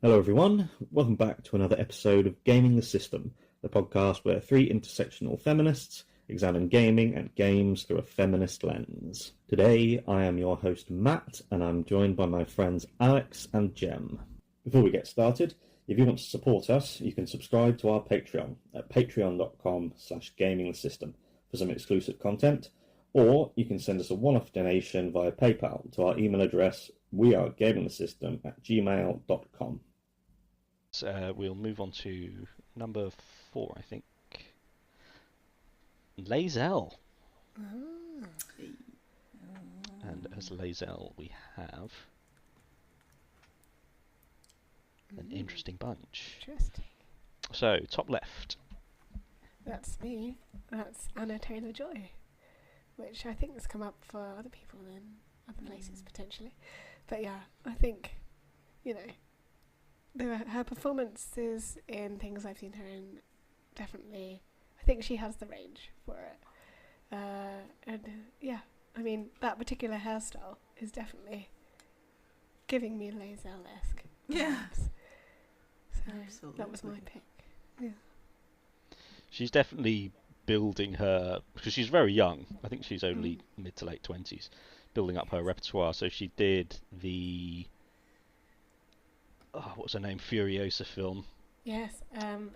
Hello everyone, welcome back to another episode of Gaming the System, the podcast where three intersectional feminists examine gaming and games through a feminist lens. Today I am your host Matt, and I'm joined by my friends Alex and Jem. Before we get started, if you want to support us, you can subscribe to our Patreon at patreon.com/gamingthesystem for some exclusive content, or you can send us a one-off donation via PayPal to our email address wearegamingthesystem@gmail.com. We'll move on to number 4, I think. Lae'zel. And as Lae'zel we have an interesting bunch. Interesting. So, top left. That's me. That's Anna Taylor-Joy, which I think has come up for other people in other places potentially. But yeah, I think, her performances in things I've seen her in, definitely, I think she has the range for it. I mean, that particular hairstyle is definitely giving me Lae'zel-esque. Yeah. So Absolutely. that was my pick. Yeah. She's definitely building her, because she's very young. I think she's only mid to late 20s, building up her repertoire. So she did the, what's her name, Furiosa film. Yes, I've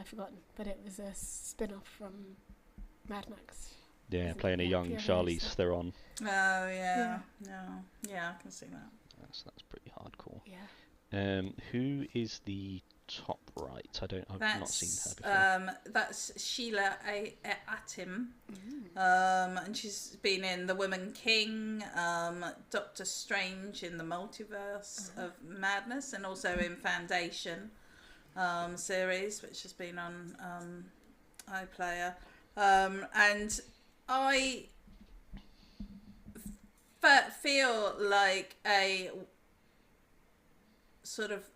forgotten, but it was a spin-off from Mad Max. Yeah, playing a young Charlize Theron. Oh, yeah. No. Yeah, I can see that. That's pretty hardcore. Yeah. Who is the top right? I've not seen her before. That's Sheila Atim. And she's been in The Woman King, Doctor Strange in the Multiverse of Madness, and also in Foundation series, which has been on iPlayer. And I feel like a sort of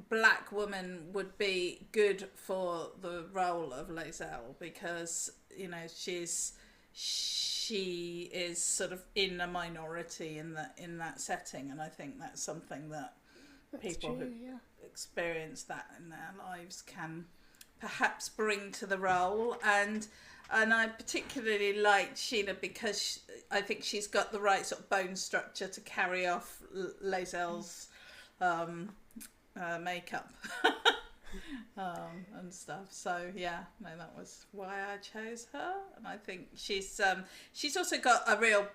black woman would be good for the role of Lae'zel, because she is sort of in a minority in that setting, and I think that's something that people who experience that in their lives can perhaps bring to the role. And I particularly liked Sheila because I think she's got the right sort of bone structure to carry off Lae'zel's makeup and stuff. So that was why I chose her. And I think she's also got a real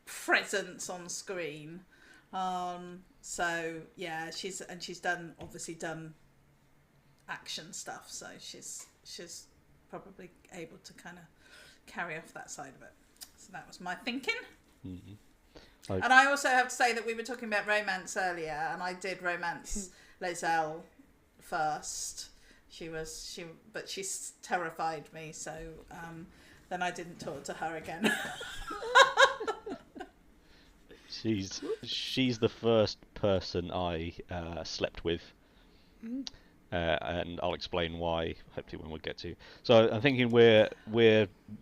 presence on screen. She's done action stuff, so she's probably able to kind of carry off that side of it. So that was my thinking. Mm-hmm. And I also have to say that we were talking about romance earlier, and I did romance Lae'zel first. But she terrified me, so then I didn't talk to her again. She's the first person I slept with. And I'll explain why, hopefully, when we get to. So I'm thinking we're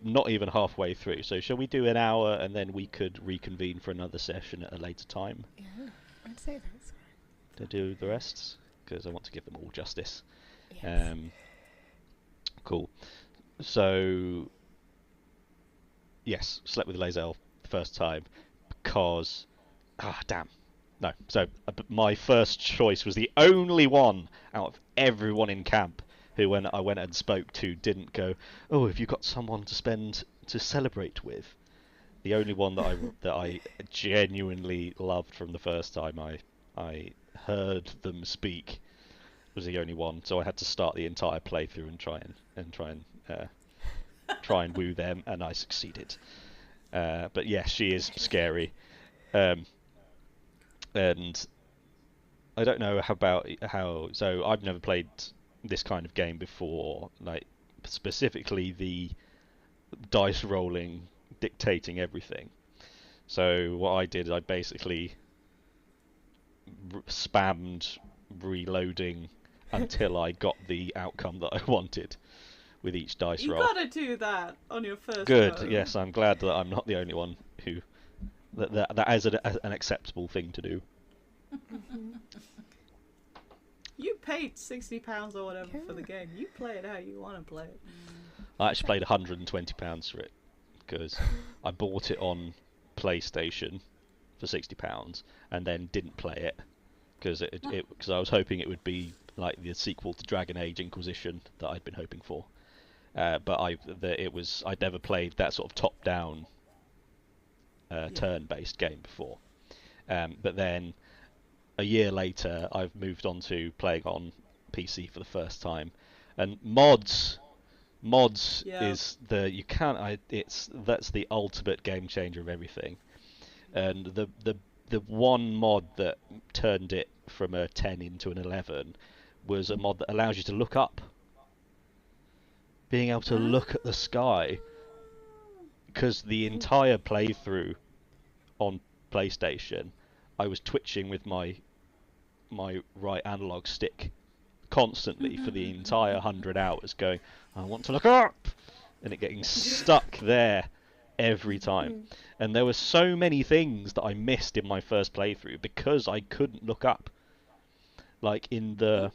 not even halfway through. So shall we do an hour, and then we could reconvene for another session at a later time? Yeah, I'd say that's right. To do the rest, because I want to give them all justice. Yes. Cool. So yes, slept with Lae'zel the first time because no. So my first choice was the only one out of everyone in camp who, when I went and spoke to, didn't go, "Oh, have you got someone to celebrate with?" The only one that I genuinely loved from the first time I heard them speak was the only one. So I had to start the entire playthrough and try and woo them, and I succeeded. But yes, she is scary. And I don't know so I've never played this kind of game before, like specifically the dice rolling dictating everything. So what I did, I basically spammed reloading until I got the outcome that I wanted with each dice roll. You gotta do that on your first Good, go. yes, I'm glad that I'm not the only one who that is an acceptable thing to do. You paid £60 or whatever for the game. You play it how you want to play it. I actually paid £120 for it because I bought it on PlayStation for £60 and then didn't play it because I was hoping it would be like the sequel to Dragon Age Inquisition that I'd been hoping for. But I'd never played that sort of top-down turn-based game before. But then a year later, I've moved on to playing on PC for the first time, and mods is that's the ultimate game changer of everything. And the one mod that turned it from a 10 into an 11 was a mod that allows you to look up. Being able to look at the sky, because the entire playthrough on PlayStation, I was twitching with my right analog stick constantly for the entire 100 hours, going, I want to look up, and it getting stuck there every time. And there were so many things that I missed in my first playthrough because I couldn't look up. Like in the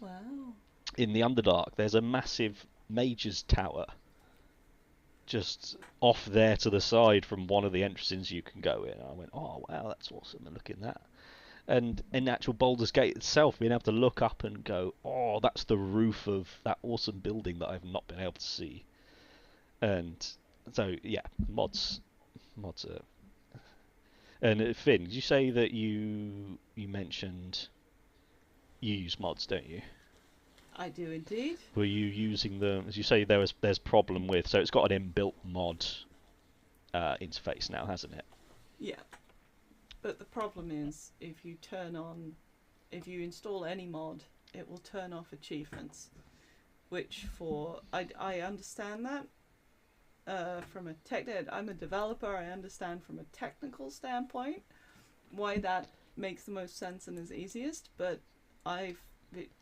Underdark, there's a massive Mage's Tower just off there to the side from one of the entrances you can go in. I went, oh wow, that's awesome, and look at that. And in actual Baldur's Gate itself, being able to look up and go, oh, that's the roof of that awesome building that I've not been able to see. And so, yeah, mods are... And Finn, did you say that you mentioned you use mods, don't you? I do indeed. Were you using them, as you say, there's problem with, so it's got an inbuilt mod interface now, hasn't it? Yeah. But the problem is, if you install any mod, it will turn off achievements. Which I understand that from a I'm a developer, I understand from a technical standpoint why that makes the most sense and is easiest, but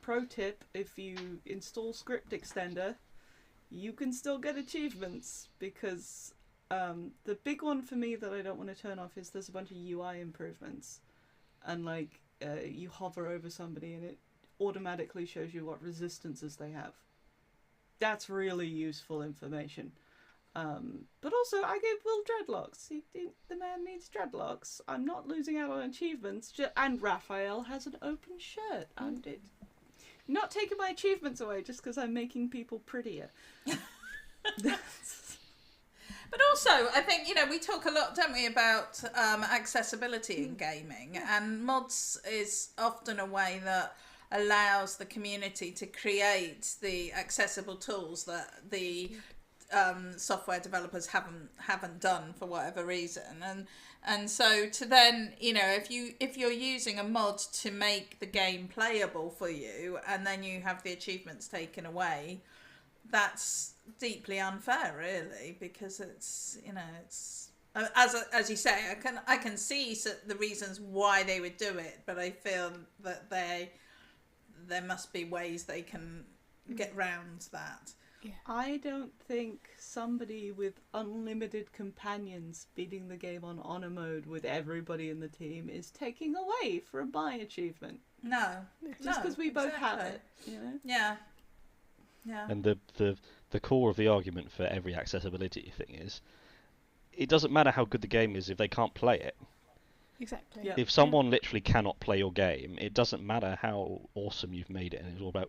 pro tip, if you install Script Extender, you can still get achievements, because the big one for me that I don't want to turn off is there's a bunch of UI improvements, and like you hover over somebody and it automatically shows you what resistances they have. That's really useful information. But also, I gave Wyll dreadlocks. The man needs dreadlocks. I'm not losing out on achievements. And Raphael has an open shirt. I'm not taking my achievements away just because I'm making people prettier. But also, I think, we talk a lot, don't we, about accessibility in gaming, and mods is often a way that allows the community to create the accessible tools that the software developers haven't done for whatever reason, and so to then, if you're using a mod to make the game playable for you, and then you have the achievements taken away, that's deeply unfair, really, because it's as you say, I can see the reasons why they would do it, but I feel that there must be ways they can get round that. Yeah. I don't think somebody with unlimited companions beating the game on honor mode with everybody in the team is taking away from my achievement. No. Just because we both have it, Yeah. And the core of the argument for every accessibility thing is, it doesn't matter how good the game is if they can't play it. Exactly. Yeah. If someone literally cannot play your game, it doesn't matter how awesome you've made it, and it's all about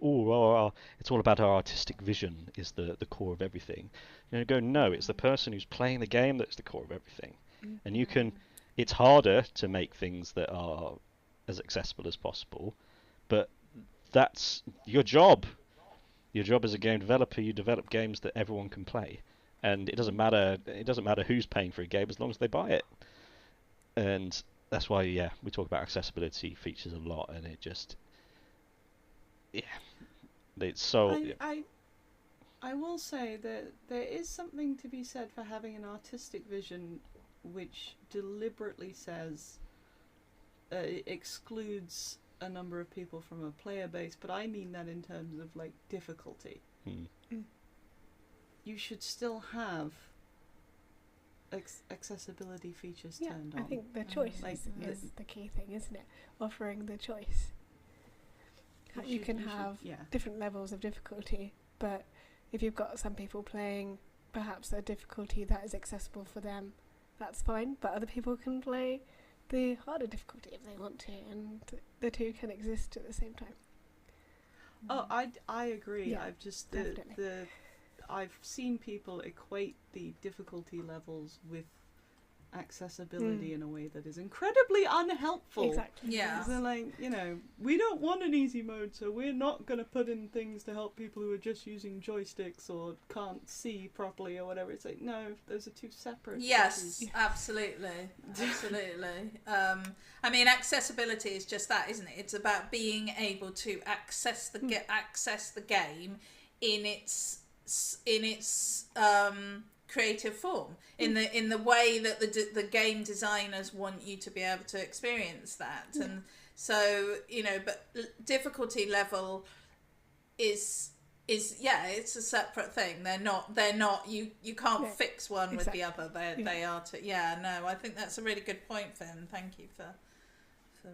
it's all about our artistic vision is the core of everything. No, it's the person who's playing the game that's the core of everything. Mm-hmm. And it's harder to make things that are as accessible as possible, but that's your job. Your job as a game developer, you develop games that everyone can play, and it doesn't matter who's paying for a game as long as they buy it. And that's why, we talk about accessibility features a lot, and it just, it's so... I will say that there is something to be said for having an artistic vision which deliberately says, excludes a number of people from a player base, but I mean that in terms of, like, difficulty. You should still have accessibility features Yeah, turned I on. think the choice Like is the key thing, isn't it? Offering the choice. You can have different levels of difficulty, but if you've got some people playing perhaps a difficulty that is accessible for them, that's fine, but other people can play the harder difficulty if they want to, and the two can exist at the same time. Oh, I agree. Yeah, I've just definitely. I've seen people equate the difficulty levels with accessibility in a way that is incredibly unhelpful. Exactly. Yeah. So like, we don't want an easy mode, so we're not going to put in things to help people who are just using joysticks or can't see properly or whatever. It's like, no, those are two separate Yes, issues. absolutely. I mean, accessibility is just that, isn't it? It's about being able to access the game in its creative form, in the way that the game designers want you to be able to experience that. And so, but difficulty level is it's a separate thing. They're not you can't fix one with the other. They are I think that's a really good point, Finn. Thank you for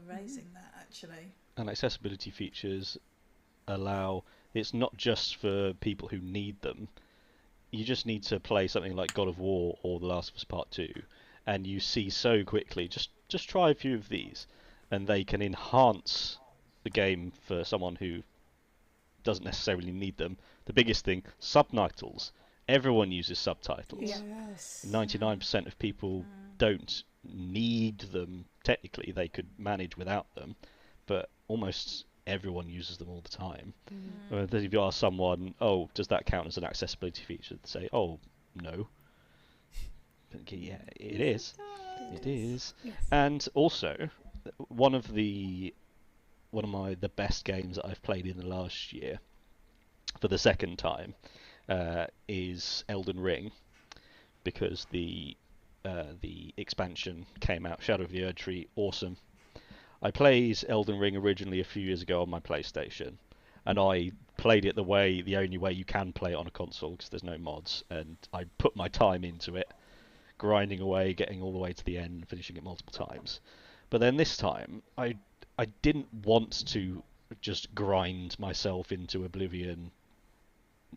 raising that, actually. And accessibility features allow, it's not just for people who need them. You just need to play something like God of War or The Last of Us Part 2, and you see so quickly, just try a few of these, and they can enhance the game for someone who doesn't necessarily need them. The biggest thing, subtitles. Everyone uses subtitles. Yes. 99% of people don't need them. Technically, they could manage without them, but almost everyone uses them all the time. If you ask someone, oh, does that count as an accessibility feature? They say, oh, no. Yeah, it is. It is. Yes. And also, one of the best games that I've played in the last year, for the second time, is Elden Ring, because the expansion came out. Shadow of the Erdtree, awesome. I played Elden Ring originally a few years ago on my PlayStation, and I played it the only way you can play it on a console, because there's no mods, and I put my time into it, grinding away, getting all the way to the end, finishing it multiple times. But then this time, I didn't want to just grind myself into oblivion.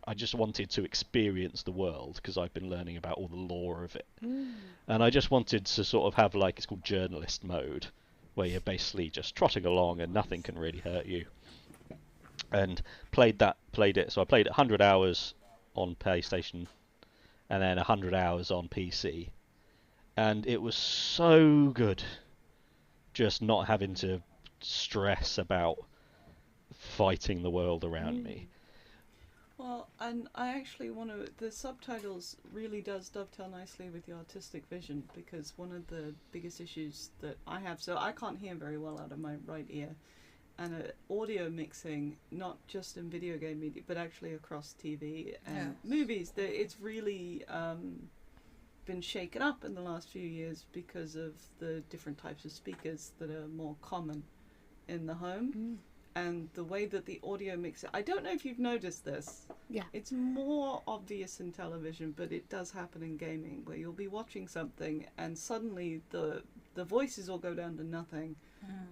I just wanted to experience the world, because I've been learning about all the lore of it. And I just wanted to sort of have, like, it's called journalist mode, where you're basically just trotting along and nothing can really hurt you. And played it. So I played 100 hours on PlayStation and then 100 hours on PC. And it was so good just not having to stress about fighting the world around me. Well, and I actually want to... The subtitles really does dovetail nicely with the artistic vision, because one of the biggest issues that I have... So I can't hear very well out of my right ear. And audio mixing, not just in video game media, but actually across TV and movies, it's really been shaken up in the last few years because of the different types of speakers that are more common in the home. And the way that the audio mixer... I don't know if you've noticed this. Yeah. It's more obvious in television, but it does happen in gaming, where you'll be watching something and suddenly the voices all go down to nothing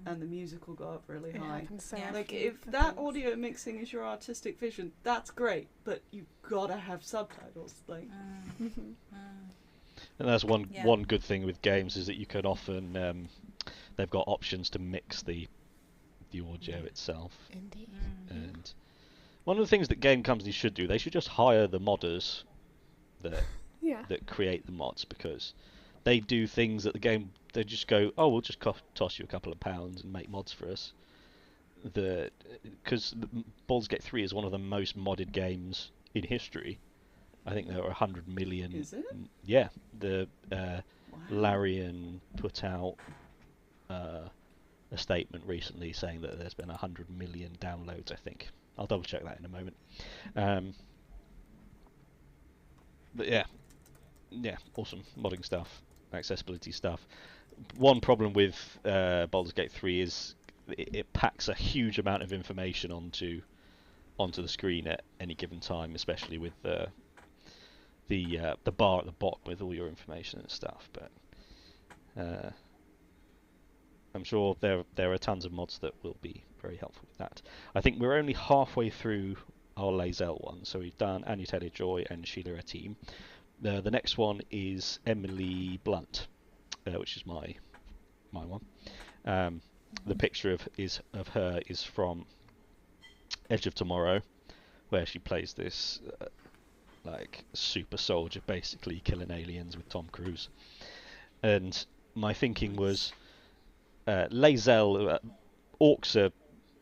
and the music will go up really high. Like, if that audio mixing is your artistic vision, that's great, but you've got to have subtitles. Like... And that's one good thing with games, is that you can often... they've got options to mix the audio itself. Indeed. And one of the things that game companies should do, they should just hire the modders that create the mods, because they do things that the game, they just go, oh, we'll just toss you a couple of pounds and make mods for us. Because Baldur's Gate 3 is one of the most modded games in history. I think there are 100 million. Is it? Yeah. Larian put out a statement recently saying that there's been 100 million downloads, I think. I'll double check that in a moment. But yeah, awesome modding stuff, accessibility stuff. One problem with Baldur's Gate 3 is it packs a huge amount of information onto the screen at any given time, especially with the bar at the bottom with all your information and stuff. But I'm sure there are tons of mods that will be very helpful with that. I think we're only halfway through our Lae'zel one, so we've done Anya Taylor-Joy and Sheila Atim. The next one is Emily Blunt, which is my one. The picture of her is from Edge of Tomorrow, where she plays this like super soldier, basically killing aliens with Tom Cruise. And my thinking was, Lae'zel, orcs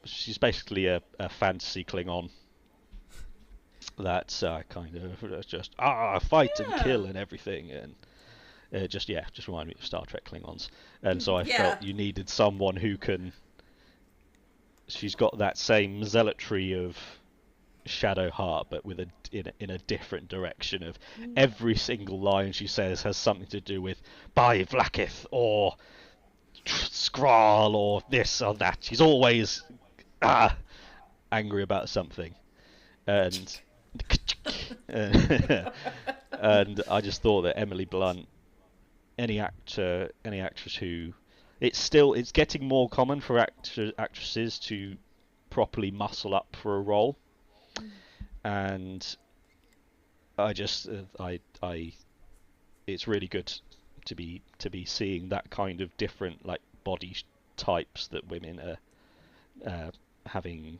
she's basically a fantasy Klingon that's kind of just fight and kill and everything, and just remind me of Star Trek Klingons. And so I felt you needed someone who can. She's got that same zealotry of Shadowheart, but with in a different direction. Of every single line she says has something to do with By Vlakith or Skrull or this or that. She's always angry about something, and and I just thought that Emily Blunt, any actress who, it's getting more common for actresses to properly muscle up for a role, and I just it's really good to be seeing that kind of different like body types that women are having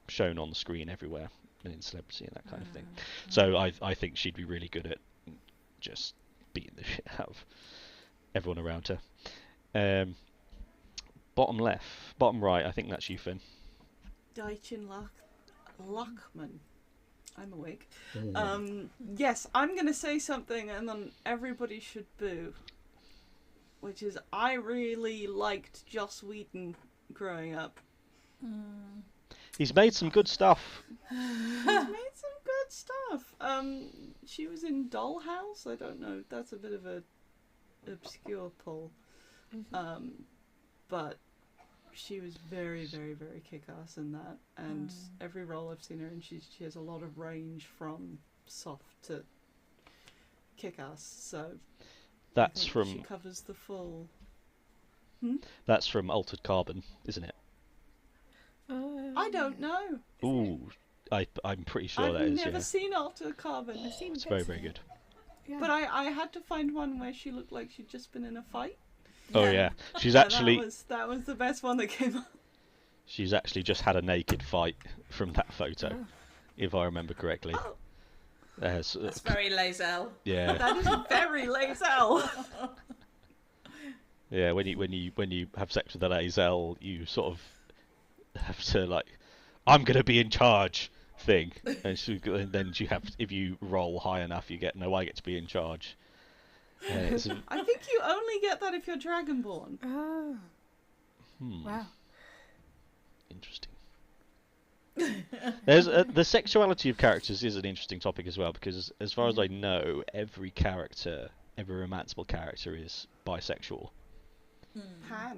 shown on the screen everywhere and in celebrity and that kind of thing. So I think she'd be really good at just beating the shit out of everyone around her. Bottom right, I think that's you, Finn. Dichen Lachman. I'm awake. Yes, I'm going to say something and then everybody should boo. Which is, I really liked Joss Whedon growing up. He's made some good stuff. She was in Dollhouse. I don't know. That's a bit of a obscure pull. But she was very, very, very kick-ass in that. And every role I've seen her in, she has a lot of range from soft to kick-ass. So that's from. She covers the full. That's from Altered Carbon, isn't it? I don't know. Ooh, I'm pretty sure that is. I've never seen Altered Carbon. I've seen it's very, very good. Yeah. But I had to find one where she looked like she'd just been in a fight. Oh yeah, she's actually. That was the best one that came up. She's actually just had a naked fight from that photo, if I remember correctly. Oh. That's very Lae'zel. Yeah. That is very Lae'zel. Yeah, when you have sex with a Lae'zel, you sort of have to like, I'm gonna be in charge thing, and then you have, if you roll high enough, you get I get to be in charge. I think you only get that if you're Dragonborn. Oh. Wow. Interesting. There's the sexuality of characters is an interesting topic as well, because as far as I know, every romanceable character is bisexual.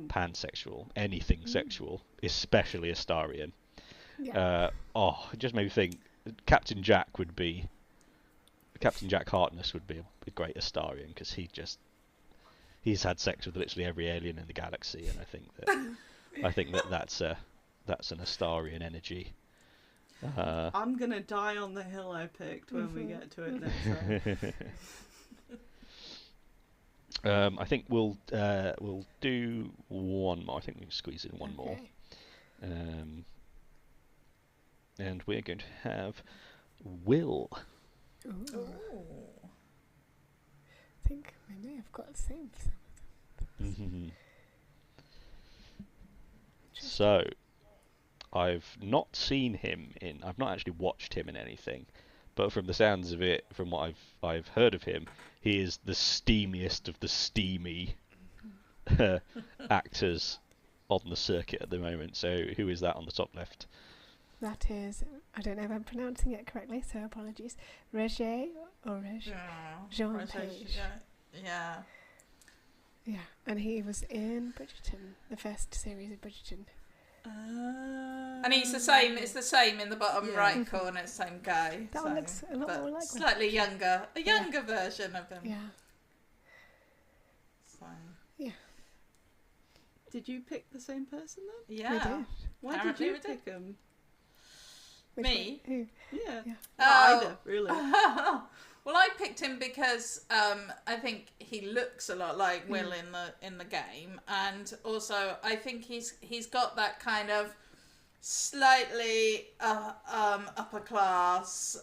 Pansexual, anything sexual, especially Astarion. Yeah. It just made me think Captain Jack Harkness would be a great Astarion, because he's had sex with literally every alien in the galaxy, and I think that's an Astarion energy. I'm gonna die on the hill I picked when we get to it next time. I think we'll do one more. I think we can squeeze in one more. And we're going to have Wyll. Ooh. I think we may have got the same for some of them. So, I've not seen him I've not actually watched him in anything, but from the sounds of it, from what I've heard of him, he is the steamiest of the steamy actors on the circuit at the moment. So, who is that on the top left? That is, I don't know if I'm pronouncing it correctly, so apologies. Regé or Jean Page. Yeah. Yeah, and he was in Bridgerton, the first series of Bridgerton. And he's the same. It's the same in the bottom right corner. Same guy. That one looks a lot more like slightly younger. A younger version of him. Yeah. So. Yeah. Did you pick the same person then? Yeah. We did. Why Apparently did you pick him? Me? Who? Yeah. Yeah. Not either, really. Well, I picked him because I think he looks a lot like Wyll in the game, and also I think he's got that kind of slightly upper class,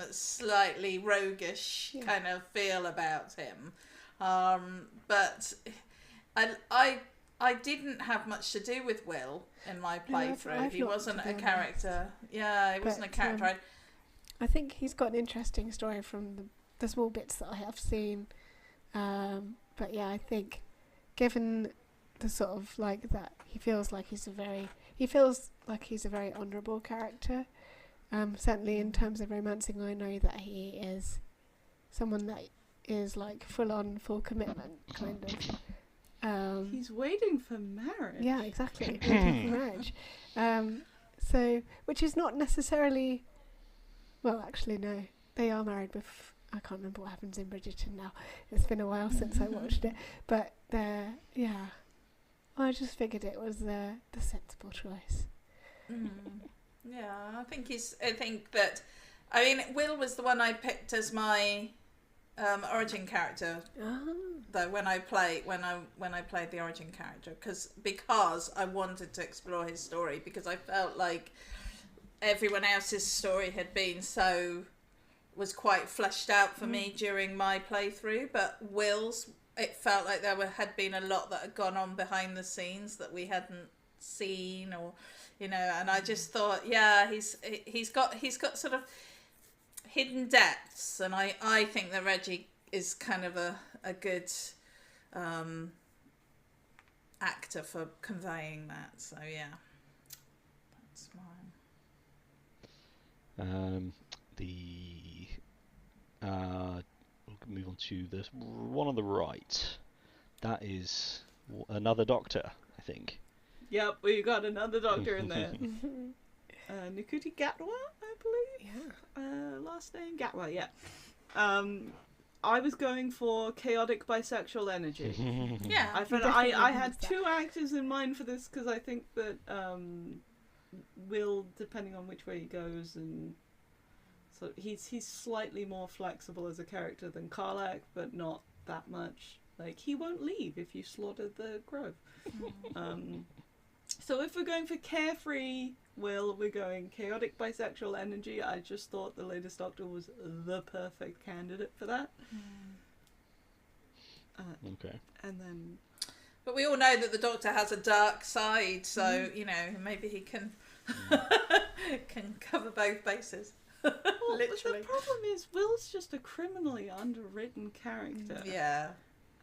slightly roguish kind of feel about him. But I didn't have much to do with Wyll in my playthrough. I've he wasn't a character. Yeah, he wasn't a character. I think he's got an interesting story from the small bits that I have seen. But yeah, I think given the sort of like that, he feels like he's a very honourable character. Certainly in terms of romancing, I know that he is someone that is like full commitment kind of. He's waiting for marriage. Yeah, exactly. Waiting for marriage. So, which is not necessarily. Well, actually, no. They are married. I can't remember what happens in Bridgerton now. It's been a while since I watched it. But yeah. I just figured it was the sensible choice. Yeah, I think that. I mean, Wyll was the one I picked as my origin character. Though when I played the origin character, because I wanted to explore his story, because I felt like everyone else's story was quite fleshed out for me during my playthrough, but Will's, it felt like had been a lot that had gone on behind the scenes that we hadn't seen, or and I just thought, yeah, he's got sort of hidden depths, and I think that Reggie is kind of a good actor for conveying that. So yeah, that's mine. We'll move on to the one on the right. That is another doctor, I think. Yep, we got another doctor in there. Nikuti Gatwa, I believe. Yeah. Last name Gatwa. Yeah. I was going for chaotic bisexual energy. Yeah. I had two actors in mind for this because I think that Wyll, depending on which way he goes, and so he's slightly more flexible as a character than Karlak, but not that much. Like, he won't leave if you slaughtered the grove. So if we're going for carefree Wyll, we're going chaotic bisexual energy. I just thought the latest Doctor was the perfect candidate for that. Okay. And then... But we all know that the Doctor has a dark side, so, maybe he can can cover both bases. Well, literally. But the problem is, Will's just a criminally underwritten character. Yeah.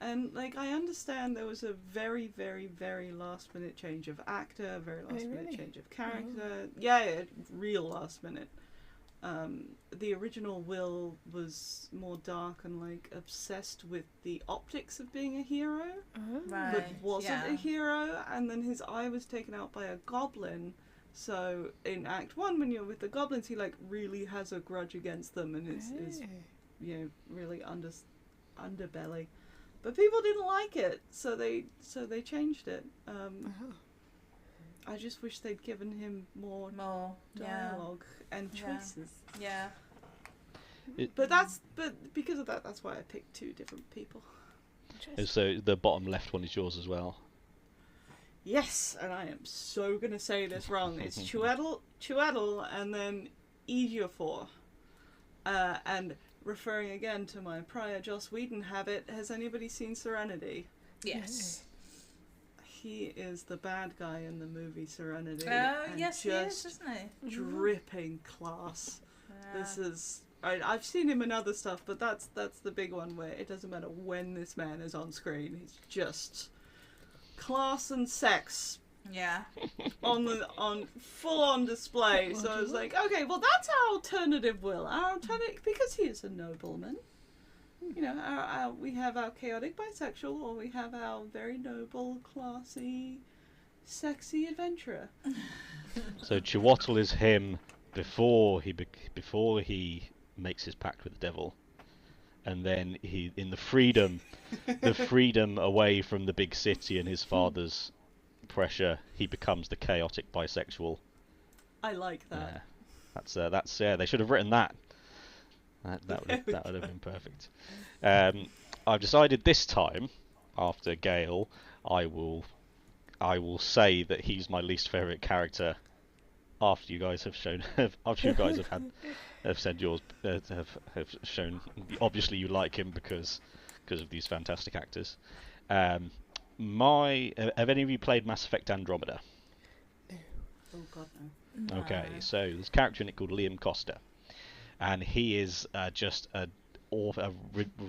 And, I understand there was a very, very, very last-minute change of actor, a very last-minute change of character. Yeah, real last-minute. The original Wyll was more dark and, obsessed with the optics of being a hero, but wasn't a hero, and then his eye was taken out by a goblin. So, in Act 1, when you're with the goblins, he, really has a grudge against them and is really underbelly. But people didn't like it, so they changed it. I just wish they'd given him more dialogue and choices. Yeah. But because of that, that's why I picked two different people. So the bottom left one is yours as well. Yes, and I am so gonna say this wrong. It's Chuedel, and then Ejiofor. And referring again to my prior Joss Whedon habit, has anybody seen Serenity? Yes. He is the bad guy in the movie Serenity. Oh, yes, he is, isn't he? Dripping class. This is... I've seen him in other stuff, but that's the big one where it doesn't matter when this man is on screen. He's just class and sex. Yeah. on full on display. So I was like, okay, well that's our alternative Wyll. Because he is a nobleman. We have our chaotic bisexual, or we have our very noble, classy, sexy adventurer. So Chiwetel is him before he makes his pact with the devil, and then he in the freedom away from the big city and his father's pressure, he becomes the chaotic bisexual. I like that. That's They should have written that. That would have been perfect. I've decided this time, after Gale, I will say that he's my least favourite character. After you guys have shown, after you guys have said yours, have shown. Obviously, you like him because of these fantastic actors. Have any of you played Mass Effect Andromeda? No. Oh God, no. Okay, so there's a character in it called Liam Costa, and he is just a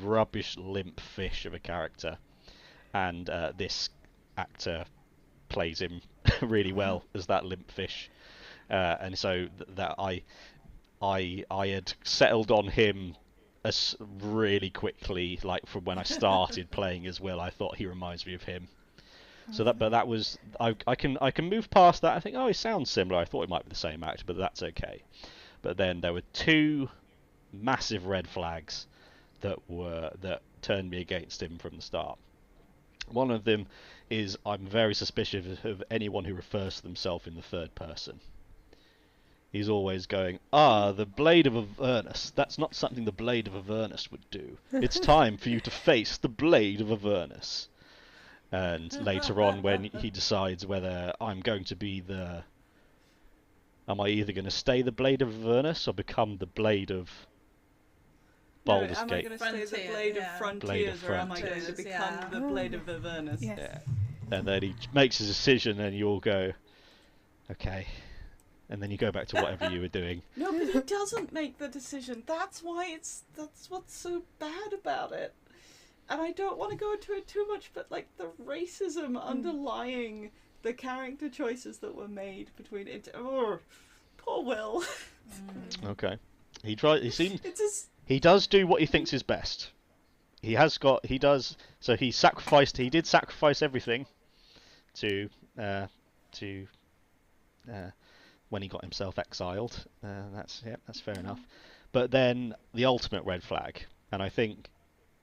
rubbish limp fish of a character, and this actor plays him really well as that limp fish. And so that I had settled on him as really quickly, like from when I started playing as Wyll. I thought he reminds me of him. So that was I can move past that. I think, oh, he sounds similar. I thought it might be the same actor, but that's okay. But then there were two massive red flags that turned me against him from the start. One of them is I'm very suspicious of anyone who refers to themselves in the third person. He's always going, the Blade of Avernus. That's not something the Blade of Avernus would do. It's time for you to face the Blade of Avernus. And later on, when he decides whether I'm going to be am I either going to stay the Blade of Avernus or become the Blade of Baldur's Am I Gate? going to stay the Blade of Frontiers, or am I going to become the Blade of Avernus? Yes. Yeah. And then he makes his decision, and you all go, okay. And then you go back to whatever you were doing. No, but he doesn't make the decision. That's what's so bad about it. And I don't want to go into it too much, but like the racism underlying the character choices that were made between it. Oh, poor Wyll. Okay. He does do what he thinks is best. He did sacrifice everything to when he got himself exiled. That's fair enough. But then the ultimate red flag, and I think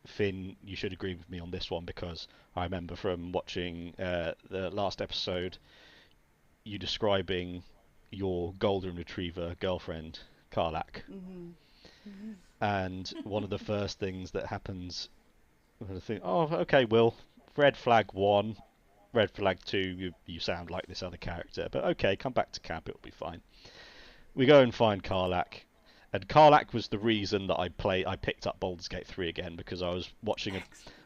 Finn, you should agree with me on this one, because I remember from watching the last episode, you describing your golden retriever girlfriend, Karlak. Mm-hmm. Mm-hmm. And one of the first things that happens, I think, oh, okay, Wyll, red flag 1, red flag 2, you sound like this other character, but okay, come back to camp, it'll be fine. We go and find Karlak, and Karlak was the reason that I picked up Baldur's Gate 3 again, because I was watching a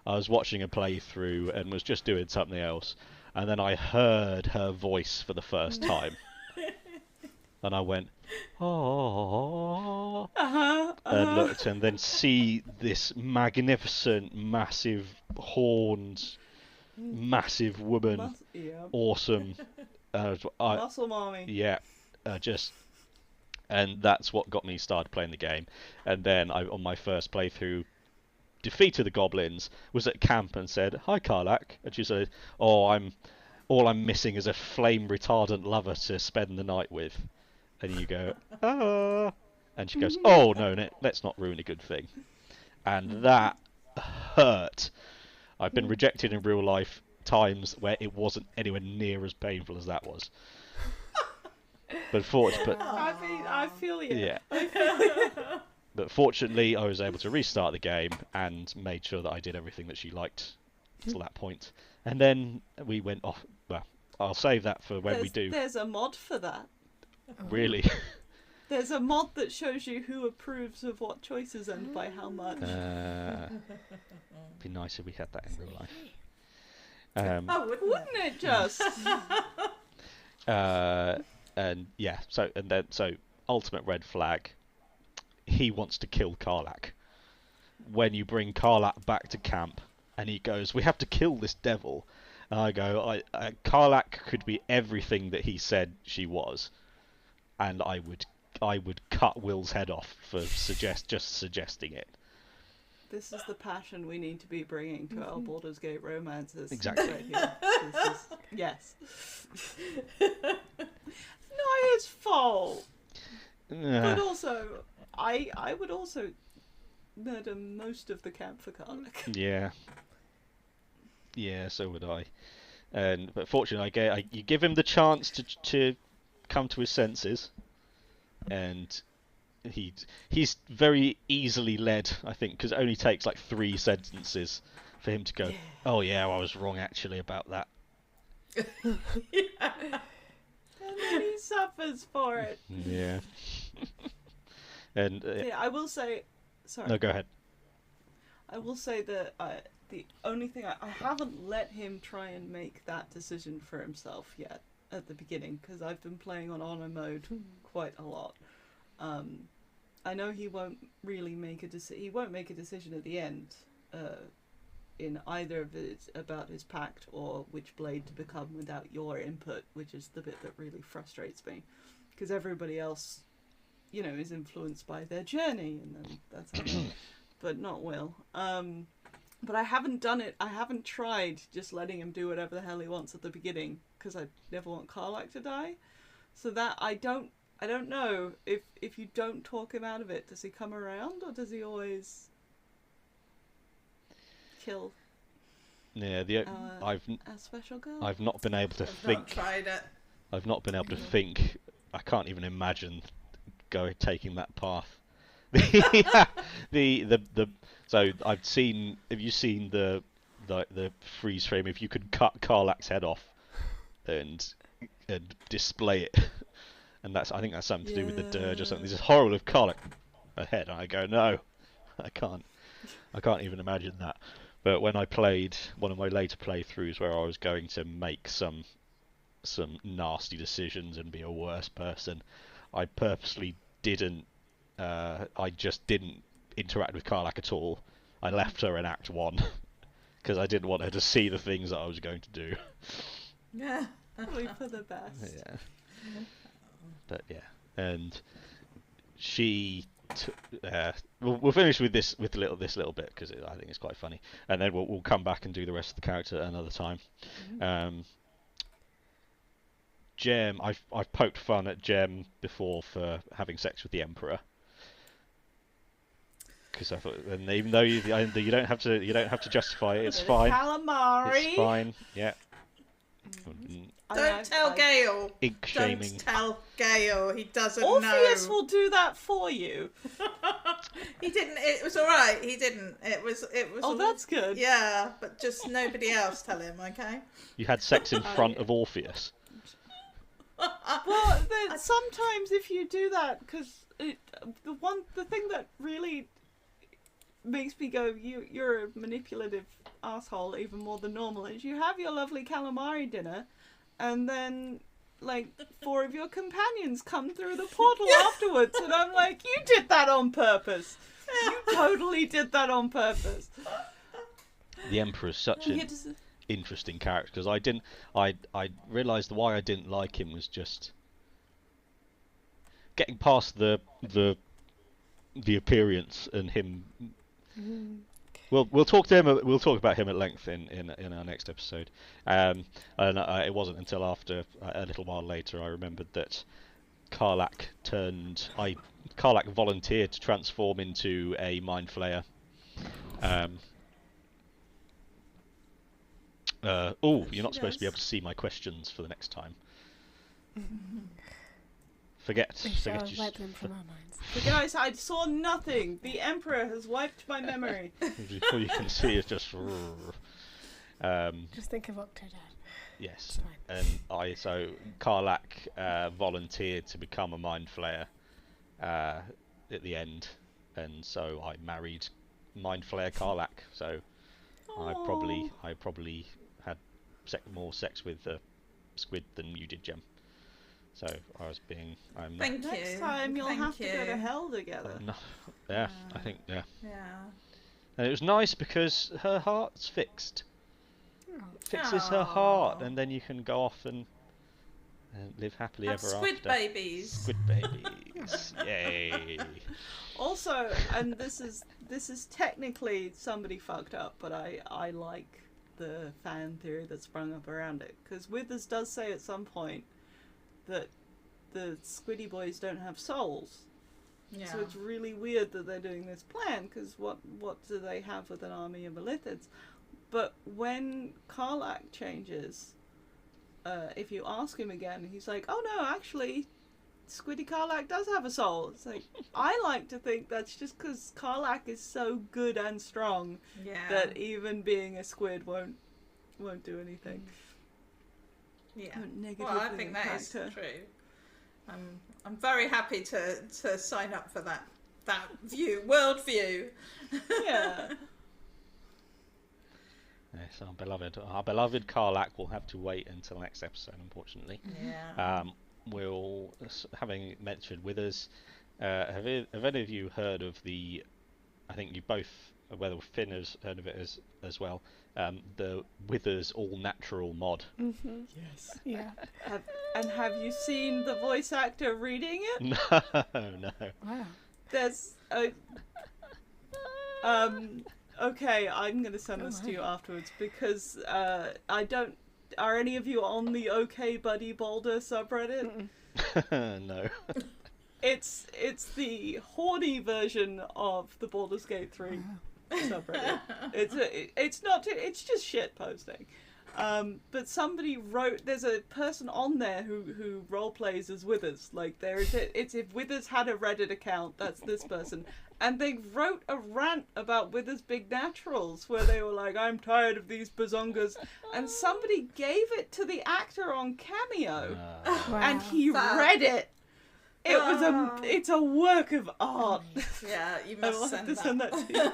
playthrough and was just doing something else, and then I heard her voice for the first time. And I went, oh, and looked, and then see this magnificent, massive, horned, massive woman, awesome, muscle mommy. Yeah, and that's what got me started playing the game. And then I, on my first playthrough, defeated the goblins, was at camp and said, "Hi, Karlak," and she said, "Oh, all I'm missing is a flame retardant lover to spend the night with." And you go, "Ah," and she goes, "Oh no, let's not ruin a good thing." And that hurt. I've been rejected in real life times where it wasn't anywhere near as painful as that was. But I feel you. Yeah. But fortunately, I was able to restart the game and made sure that I did everything that she liked to that point. And then we went off. Well, I'll save that for when we do. There's a mod for that. Really? There's a mod that shows you who approves of what choices and by how much. It'd be nice if we had that in real life. Wouldn't it just? And yeah, so ultimate red flag. He wants to kill Karlak. When you bring Karlak back to camp, and he goes, "We have to kill this devil," and I go, Karlak could be everything that he said she was, and I would cut Wyll's head off for just suggesting it. This is the passion we need to be bringing to our Baldur's Gate romances. Exactly. Right here. Yes. Not his fault. But also, I would also murder most of the camp for Karlak. Yeah. Yeah, so would I. But fortunately, you give him the chance to come to his senses, and he's very easily led, I think, because it only takes like 3 sentences for him to go, oh yeah, I was wrong actually about that. And then he suffers for it. Yeah. And I will say, sorry. No, go ahead. I will say that the only thing I haven't let him try and make that decision for himself yet at the beginning, because I've been playing on honor mode quite a lot. I know he won't really make a decision. He won't make a decision at the end, in either of it about his pact or which blade to become without your input, which is the bit that really frustrates me, because everybody else, you know, is influenced by their journey, and then that's how. But not Wyll. But I haven't done it. I haven't tried just letting him do whatever the hell he wants at the beginning, because I never want Karlak to die. So that I don't know if you don't talk him out of it, does he come around, or does he always kill? Yeah, a special girl. I've not been able to think. Not tried it. I've not been able to think. I can't even imagine taking that path. So I've seen. Have you seen the freeze frame? If you could cut Karlak's head off and display it, and I think that's something to do with the dirge or something. This is horrible of Karlak ahead, and I go, no, I can't even imagine that. But when I played one of my later playthroughs where I was going to make some nasty decisions and be a worse person, I purposely didn't. I just didn't interact with Karlak at all. I left her in Act 1 because I didn't want her to see the things that I was going to do. Yeah. Probably for the best. Yeah. But yeah, and she. We'll finish with this little bit because I think it's quite funny, and then we'll come back and do the rest of the character another time. Jem, I've poked fun at Jem before for having sex with the Emperor. Because I thought, and even though you don't have to justify it, it's fine. Calamari. It's fine. Yeah. Don't tell Gale. Ink shaming. Don't tell Gale. He doesn't Orpheus know. will do that for you. He didn't. It was all right. He didn't. It was. Oh, that's good. Yeah, but just nobody else tell him. Okay. You had sex in front of Orpheus. Well, sometimes if you do that, because the thing that really makes me go, you're a manipulative asshole even more than normal, is you have your lovely calamari dinner, and then like 4 of your companions come through the portal afterwards, and I'm like, you did that on purpose. You totally did that on purpose. The Emperor's such an interesting character, because I realised why I didn't like him was just getting past the appearance and him. We'll talk to him. We'll talk about him at length in our next episode. And it wasn't until after a little while later I remembered that Karlak volunteered to transform into a mind flayer. You're not supposed to be able to see my questions for the next time. Forget you. Wipe them from our minds. But guys, I saw nothing. The Emperor has wiped my memory. All you can see is just. Just think of Octodad. Yes, and Karlak volunteered to become a mind flayer at the end, and so I married mind flayer Karlak. So I probably had more sex with squid than you did, Jem. So I was being. Thank you. Next time you'll have to go to hell together. I think. Yeah. Yeah. And it was nice because her heart's fixed. It fixes her heart, and then you can go off and live happily ever squid after. Babies. Squid babies. Yay! Also, and this is technically somebody fucked up, but I like the fan theory that sprung up around it, because Withers does say at some point that the Squiddy boys don't have souls. Yeah. So it's really weird that they're doing this plan, because what do they have with an army of Illithids? But when Karlak changes, if you ask him again, he's like, oh no, actually, Squiddy Karlak does have a soul. It's like, I like to think that's just because Karlak is so good and strong that even being a squid won't do anything. Yeah. Well, I think that is true. I'm very happy to sign up for that world view. Yeah. Yes, our beloved Karlak will have to wait until next episode, unfortunately. Yeah. We'll, having mentioned Withers, have any of you heard of the? I think you both, whether Finn has heard of it as well. The Withers all natural mod. Mm-hmm. Yes. Yeah. Have you seen the voice actor reading it? No. Wow. There's a. Okay, I'm gonna send this to you afterwards, because I don't. Are any of you on the OK Buddy Baldur subreddit? No. It's the horny version of the Baldur's Gate 3 subreddit. It's just shit posting. But somebody wrote. There's a person on there who role plays as Withers. Like it's if Withers had a Reddit account, that's this person. And they wrote a rant about Withers' big naturals, where they were like, I'm tired of these bazongas. And somebody gave it to the actor on Cameo. And he read it. It's a work of art. Yeah, you must send that to you.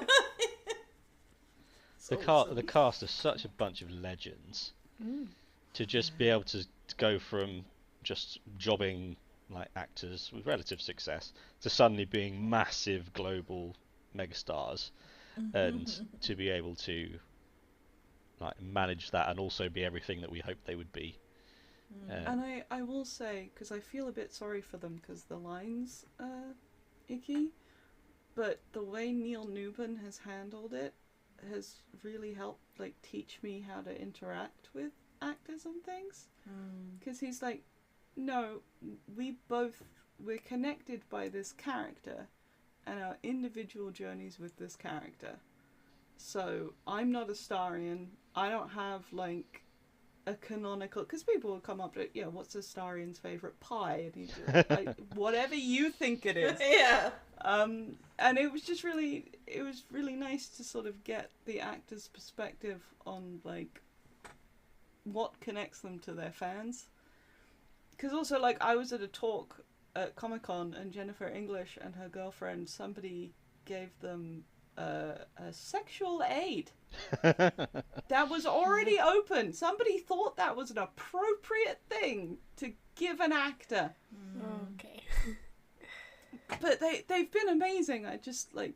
The cast are such a bunch of legends. To just be able to go from just jobbing like actors with relative success to suddenly being massive global megastars, and to be able to like manage that and also be everything that we hoped they would be. And I will say, because I feel a bit sorry for them because the lines are icky, but the way Neil Newbin has handled it has really helped like teach me how to interact with actors and things, because he's like, no, we're connected by this character and our individual journeys with this character. So I'm not a Starian. I don't have like a canonical, because people will come up to, what's a Starian's favourite pie? And he's like, whatever you think it is. Yeah. And it was really nice to sort of get the actor's perspective on like what connects them to their fans. Because also, like, I was at a talk at Comic-Con, and Jennifer English and her girlfriend, somebody gave them a sexual aid. That was already open. Somebody thought that was an appropriate thing to give an actor. Okay. But they've been amazing. I just, like,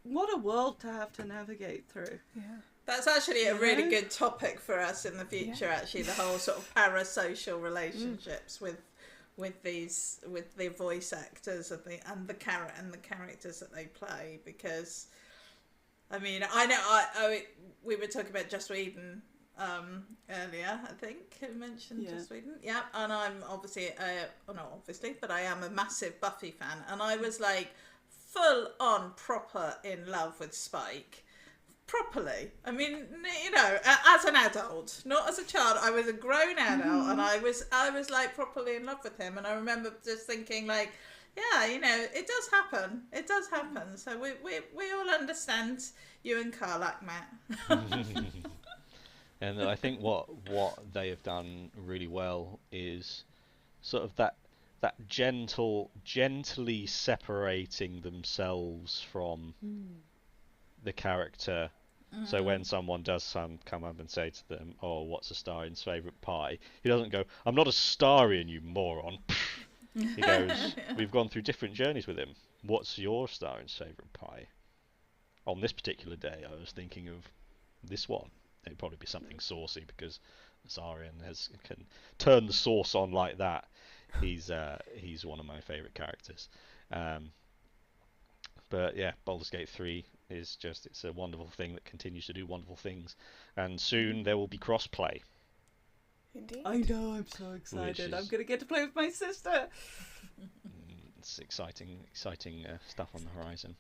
what a world to have to navigate through. Yeah. That's actually a really good topic for us in the future. Actually, the whole sort of parasocial relationships with the voice actors and the characters that they play. Because, I mean, I know we were talking about Joss Whedon earlier. I think who mentioned Joss Whedon. Yeah, and I'm obviously not obviously, but I am a massive Buffy fan, and I was like full on proper in love with Spike. Properly. I mean, as an adult, not as a child. I was a grown adult, and I was like properly in love with him. And I remember just thinking, like, yeah, it does happen. It does happen. So we all understand you and Karlak, Matt. And I think what they have done really well is sort of that gently separating themselves from the character. So when someone does come up and say to them, oh, what's a Starian's favourite pie? He doesn't go, I'm not a Starian, you moron. He goes, we've gone through different journeys with him. What's your Starian's favourite pie? On this particular day, I was thinking of this one. It'd probably be something saucy because Starian can turn the sauce on like that. He's one of my favourite characters. But yeah, Baldur's Gate 3 is it's a wonderful thing that continues to do wonderful things, and soon there will be cross-play. Indeed. I know, I'm so excited. I'm going to get to play with my sister. It's exciting stuff on the horizon.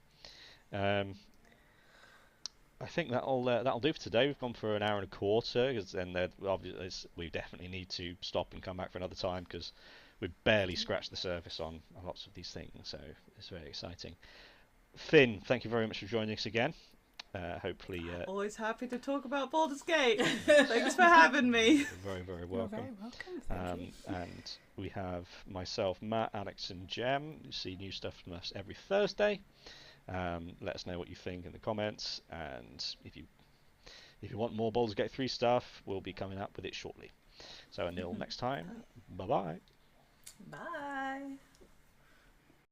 I think that'll do for today. We've gone for an hour and a quarter, and obviously we definitely need to stop and come back for another time because we've barely scratched the surface on lots of these things. So it's very exciting. Finn, thank you very much for joining us again. Hopefully, always happy to talk about Baldur's Gate. Thanks for having me. You're very, very welcome. You're very welcome. Thank you. And we have myself, Matt, Alex, and Jem. You see new stuff from us every Thursday. Let us know what you think in the comments, and if you want more Baldur's Gate 3 stuff, we'll be coming up with it shortly. So until next time, bye-bye. Bye.